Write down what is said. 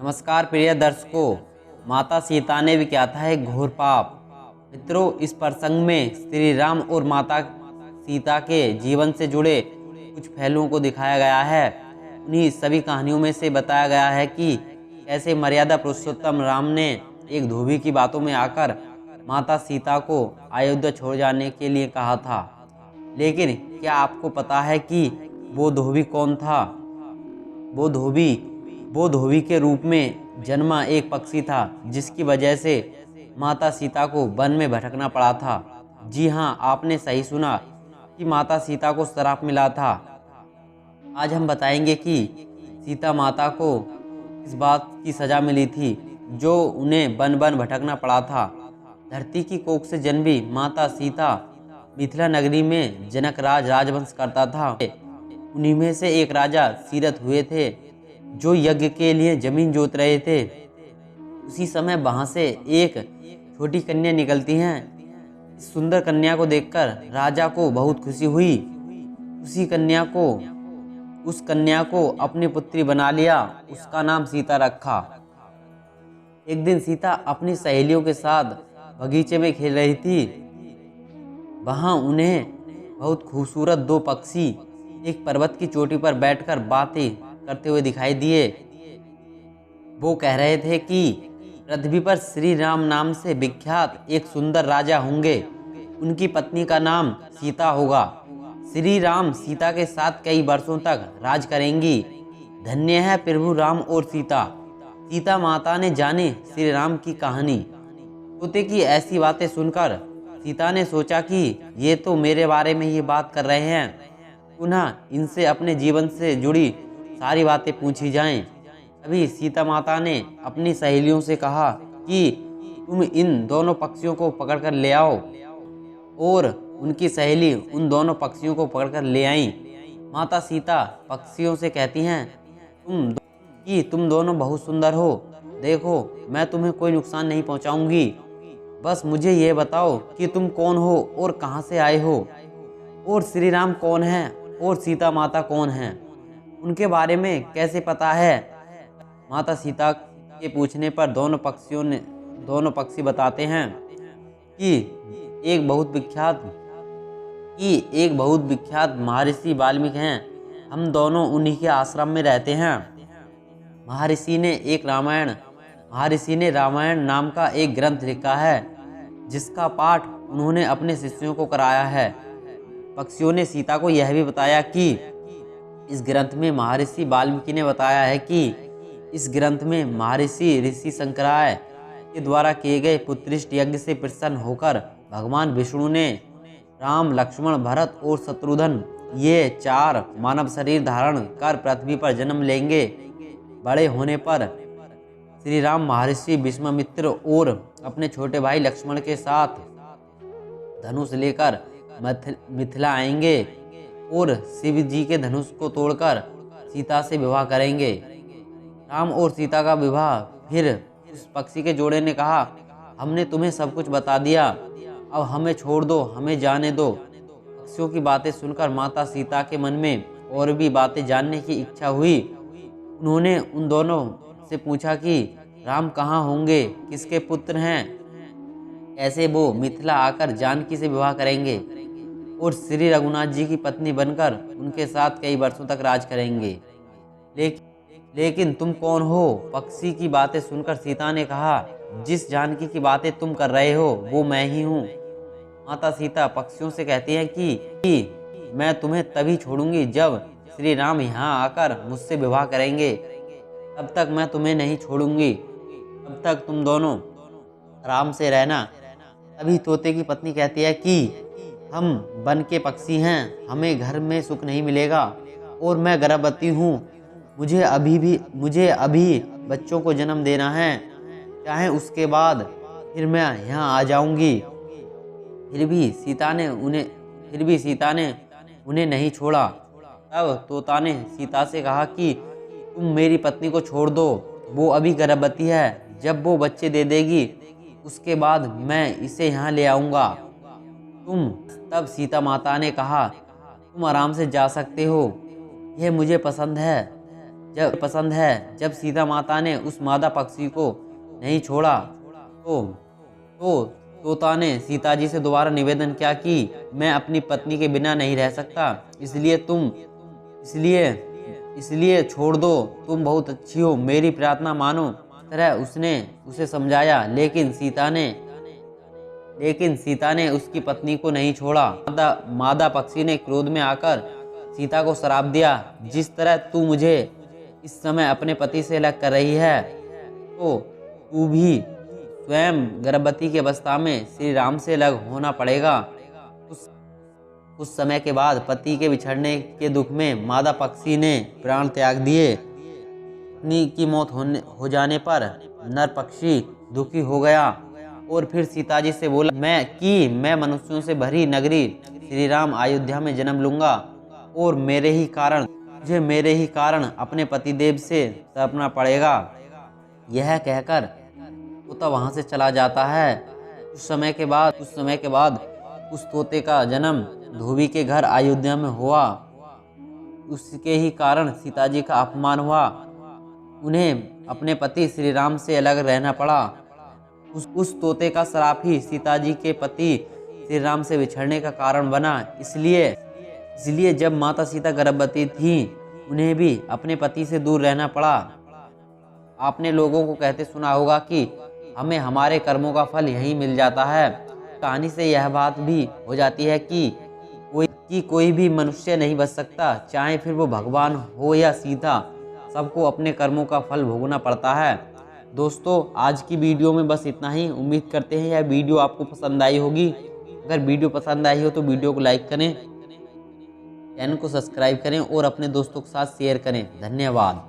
नमस्कार प्रिय दर्शकों, माता सीता ने भी किया था एक घोर पाप। मित्रों, इस प्रसंग में श्री राम और माता सीता के जीवन से जुड़े कुछ पहलुओं को दिखाया गया है। उन्हीं सभी कहानियों में से बताया गया है कि कैसे मर्यादा पुरुषोत्तम राम ने एक धोबी की बातों में आकर माता सीता को अयोध्या छोड़ जाने के लिए कहा था। लेकिन क्या आपको पता है कि वो धोबी कौन था? वो धोबी के रूप में जन्मा एक पक्षी था, जिसकी वजह से माता सीता को वन में भटकना पड़ा था। जी हाँ, आपने सही सुना कि माता सीता को श्राप मिला था। आज हम बताएंगे कि सीता माता को इस बात की सजा मिली थी जो उन्हें वन वन भटकना पड़ा था। धरती की कोख से जन्मी माता सीता मिथिला नगरी में जनक राजवंश करता था। उन्हीं में से एक राजा सीरथ हुए थे जो यज्ञ के लिए जमीन जोत रहे थे। उसी समय वहां से एक छोटी कन्या निकलती हैं। इस सुंदर कन्या को देखकर राजा को बहुत खुशी हुई। उस कन्या को अपनी पुत्री बना लिया। उसका नाम सीता रखा। एक दिन सीता अपनी सहेलियों के साथ बगीचे में खेल रही थी। वहां उन्हें बहुत खूबसूरत दो पक्षी एक पर्वत की चोटी पर बैठकर बातें करते हुए दिखाई दिए। वो कह रहे थे कि पृथ्वी पर श्री राम नाम से विख्यात एक सुंदर राजा होंगे। उनकी पत्नी का नाम सीता होगा। श्री राम सीता के साथ कई वर्षों तक राज करेंगी। धन्य है प्रभु राम और सीता। सीता माता ने जाने श्री राम की कहानी। तोते की ऐसी बातें सुनकर सीता ने सोचा कि ये तो मेरे बारे में ही बात कर रहे हैं। पुनः इनसे अपने जीवन से जुड़ी सारी बातें पूछी जाएं। अभी सीता माता ने अपनी सहेलियों से कहा कि तुम इन दोनों पक्षियों को पकड़कर ले आओ। और उनकी सहेली उन दोनों पक्षियों को पकड़कर ले आई। माता सीता पक्षियों से कहती हैं तुम दोनों बहुत सुंदर हो। देखो, मैं तुम्हें कोई नुकसान नहीं पहुंचाऊंगी। बस मुझे ये बताओ कि तुम कौन हो और कहां से आए हो, और श्री राम कौन है और सीता माता कौन है, उनके बारे में कैसे पता है। माता सीता के पूछने पर दोनों पक्षी बताते हैं कि एक बहुत विख्यात महर्षि वाल्मीकि हैं। हम दोनों उन्हीं के आश्रम में रहते हैं। महर्षि ने रामायण नाम का एक ग्रंथ लिखा है, जिसका पाठ उन्होंने अपने शिष्यों को कराया है। पक्षियों ने सीता को यह भी बताया कि इस ग्रंथ में महर्षि वाल्मीकि ने बताया है कि इस ग्रंथ में महर्षि ऋषि शंकराय के द्वारा किए गए पुत्रिष्ट यज्ञ से प्रसन्न होकर भगवान विष्णु ने राम, लक्ष्मण, भरत और शत्रुघ्न ये 4 मानव शरीर धारण कर पृथ्वी पर जन्म लेंगे। बड़े होने पर श्री राम महर्षि विश्वामित्र और अपने छोटे भाई लक्ष्मण के साथ धनुष लेकर मिथिला आएंगे और शिव जी के धनुष को तोड़कर सीता से विवाह करेंगे। राम और सीता का विवाह। फिर उस पक्षी के जोड़े ने कहा, हमने तुम्हें सब कुछ बता दिया, अब हमें छोड़ दो, हमें जाने दो। पक्षियों की बातें सुनकर माता सीता के मन में और भी बातें जानने की इच्छा हुई। उन्होंने उन दोनों से पूछा कि राम कहाँ होंगे, किसके पुत्र हैं, कैसे वो मिथिला आकर जानकी से विवाह करेंगे और श्री रघुनाथ जी की पत्नी बनकर उनके साथ कई वर्षों तक राज करेंगे। लेकिन तुम कौन हो? पक्षी की बातें सुनकर सीता ने कहा, जिस जानकी की बातें तुम कर रहे हो वो मैं ही हूँ। माता सीता पक्षियों से कहती हैं कि मैं तुम्हें तभी छोड़ूंगी जब श्री राम यहाँ आकर मुझसे विवाह करेंगे। तब तक मैं तुम्हें नहीं छोड़ूंगी। तब तक तुम दोनों आराम से रहना। तभी तोते की पत्नी कहती है कि हम वन के पक्षी हैं, हमें घर में सुख नहीं मिलेगा और मैं गर्भवती हूँ। मुझे अभी बच्चों को जन्म देना है, चाहे उसके बाद फिर मैं यहाँ आ जाऊंगी। फिर भी सीता ने उन्हें नहीं छोड़ा। तब तोता ने सीता से कहा कि तुम मेरी पत्नी को छोड़ दो, वो अभी गर्भवती है। जब वो बच्चे दे देगी उसके बाद मैं इसे यहाँ ले आऊँगा। तब सीता माता ने कहा, तुम आराम से जा सकते हो, यह मुझे पसंद है। जब पसंद है। जब सीता माता ने उस मादा पक्षी को नहीं छोड़ा तो तोता ने सीता जी से दोबारा निवेदन किया कि मैं अपनी पत्नी के बिना नहीं रह सकता, इसलिए छोड़ दो, तुम बहुत अच्छी हो, मेरी प्रार्थना मानो। तरह उसने उसे समझाया, लेकिन सीता ने उसकी पत्नी को नहीं छोड़ा। मादा पक्षी ने क्रोध में आकर सीता को श्राप दिया, जिस तरह तू मुझे इस समय अपने पति से अलग कर रही है, तो तू भी स्वयं गर्भवती की अवस्था में श्री राम से अलग होना पड़ेगा। कुछ समय के बाद पति के बिछड़ने के दुख में मादा पक्षी ने प्राण त्याग दिए। पत्नी की मौत हो जाने पर नर पक्षी दुखी हो गया और फिर सीता जी से बोला, मैं मनुष्यों से भरी नगरी श्री राम अयोध्या में जन्म लूंगा और मेरे ही कारण अपने पतिदेव से तड़पना पड़ेगा। यह कहकर तोता वहां से चला जाता है। कुछ समय के बाद उस तोते का जन्म धोबी के घर अयोध्या में हुआ। उसके ही कारण सीता जी का अपमान हुआ। उन्हें अपने पति श्री राम से अलग रहना पड़ा। उस तोते का श्राप ही सीता जी के पति श्री राम से बिछड़ने का कारण बना। इसलिए जब माता सीता गर्भवती थी, उन्हें भी अपने पति से दूर रहना पड़ा। आपने लोगों को कहते सुना होगा कि हमें हमारे कर्मों का फल यहीं मिल जाता है। कहानी से यह बात भी हो जाती है कि कोई भी मनुष्य नहीं बच सकता, चाहे फिर वो भगवान हो या सीता, सबको अपने कर्मों का फल भोगना पड़ता है। दोस्तों, आज की वीडियो में बस इतना ही। उम्मीद करते हैं यह वीडियो आपको पसंद आई होगी। अगर वीडियो पसंद आई हो तो वीडियो को लाइक करें, चैनल को सब्सक्राइब करें और अपने दोस्तों के साथ शेयर करें। धन्यवाद।